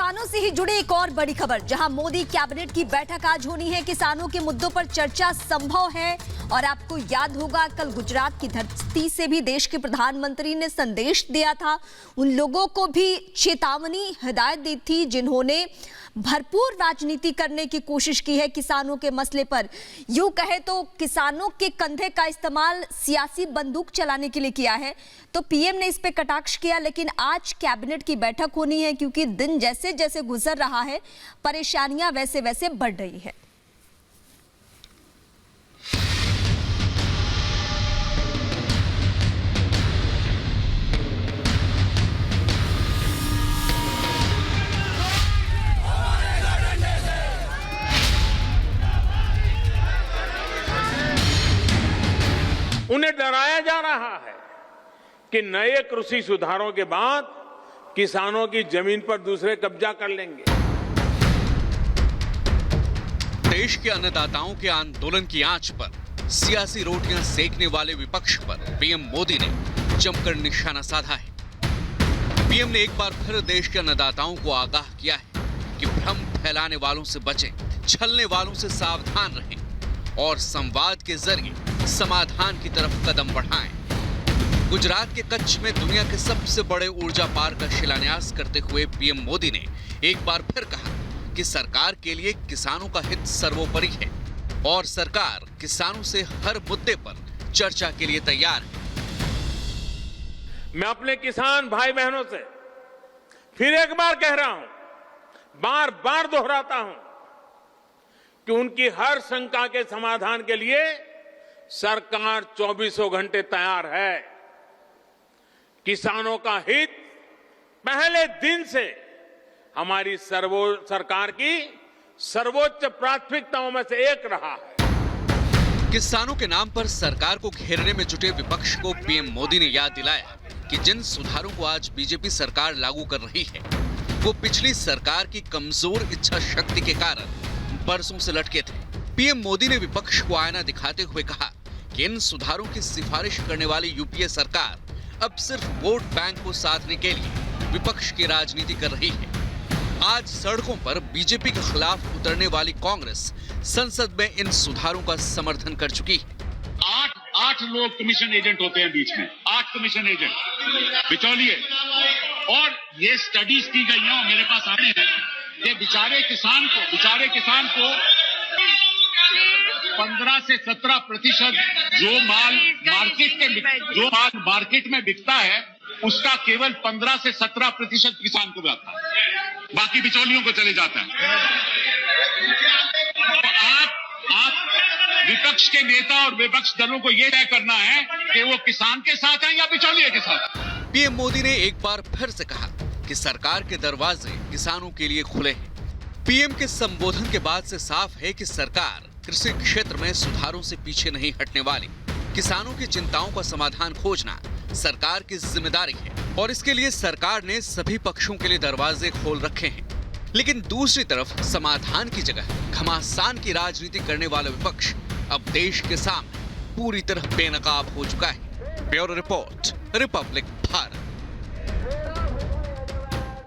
किसानों से ही जुड़ी एक और बड़ी खबर, जहां मोदी कैबिनेट की बैठक आज होनी है। किसानों के मुद्दों पर चर्चा संभव है। और आपको याद होगा, कल गुजरात की धरती से भी देश के प्रधानमंत्री ने संदेश दिया था। उन लोगों को भी चेतावनी, हिदायत दी थी जिन्होंने भरपूर राजनीति करने की कोशिश की है किसानों के मसले पर। यूं कहे तो किसानों के कंधे का इस्तेमाल सियासी बंदूक चलाने के लिए किया है। तो पीएम ने इस पे कटाक्ष किया, लेकिन आज कैबिनेट की बैठक होनी है, क्योंकि दिन जैसे जैसे गुजर रहा है परेशानियां वैसे वैसे बढ़ रही है। उन्हें डराया जा रहा है कि नए कृषि सुधारों के बाद किसानों की जमीन पर दूसरे कब्जा कर लेंगे। देश के अन्नदाताओं के आंदोलन की आंच पर सियासी रोटियां सेकने वाले विपक्ष पर पीएम मोदी ने जमकर निशाना साधा है। पीएम ने एक बार फिर देश के अन्नदाताओं को आगाह किया है कि भ्रम फैलाने वालों से बचें, छलने वालों से सावधान रहें और संवाद के जरिए समाधान की तरफ कदम बढ़ाएं। गुजरात के कच्छ में दुनिया के सबसे बड़े ऊर्जा पार्क का शिलान्यास करते हुए पीएम मोदी ने एक बार फिर कहा कि सरकार के लिए किसानों का हित सर्वोपरि है और सरकार किसानों से हर मुद्दे पर चर्चा के लिए तैयार है। मैं अपने किसान भाई बहनों से फिर एक बार कह रहा हूं, बार बार दोहराता हूं कि उनकी हर शंका के समाधान के लिए सरकार 24 घंटे तैयार है। किसानों का हित पहले दिन से हमारी सरकार की सर्वोच्च प्राथमिकताओं में से एक रहा है। किसानों के नाम पर सरकार को घेरने में जुटे विपक्ष को पीएम मोदी ने याद दिलाया कि जिन सुधारों को आज बीजेपी सरकार लागू कर रही है, वो पिछली सरकार की कमजोर इच्छा शक्ति के कारण बरसों से लटके थे। पीएम मोदी ने विपक्ष को आईना दिखाते हुए कहा कि इन सुधारों की सिफारिश करने वाली यूपीए सरकार अब सिर्फ वोट बैंक को साधने के लिए विपक्ष की राजनीति कर रही है। आज सड़कों पर बीजेपी के खिलाफ उतरने वाली कांग्रेस संसद में इन सुधारों का समर्थन कर चुकी है। आठ लोग कमीशन एजेंट होते हैं बीच में, 8 कमीशन एजेंट बिचौलिए। और ये स्टडीज की गई हैं, मेरे पास आने हैं कि बेचारे किसान को 15 से 17% जो माल मार्केट में बिकता है, उसका केवल 15 से 17% किसान को जाता है, बाकी बिचौलियों को चले जाता है। तो आप विपक्ष के नेता और विपक्ष दलों को यह तय करना है कि वो किसान के साथ हैं या बिचौलिए के साथ। पीएम मोदी ने एक बार फिर से कहा कि सरकार के दरवाजे किसानों के लिए खुले हैं। पीएम के संबोधन के बाद से साफ है कि सरकार कृषि क्षेत्र में सुधारों से पीछे नहीं हटने वाली। किसानों की चिंताओं का समाधान खोजना सरकार की जिम्मेदारी है और इसके लिए सरकार ने सभी पक्षों के लिए दरवाजे खोल रखे हैं। लेकिन दूसरी तरफ समाधान की जगह घमासान की राजनीति करने वाला विपक्ष अब देश के सामने पूरी तरह बेनकाब हो चुका है। Bureau report, Republic Bharat.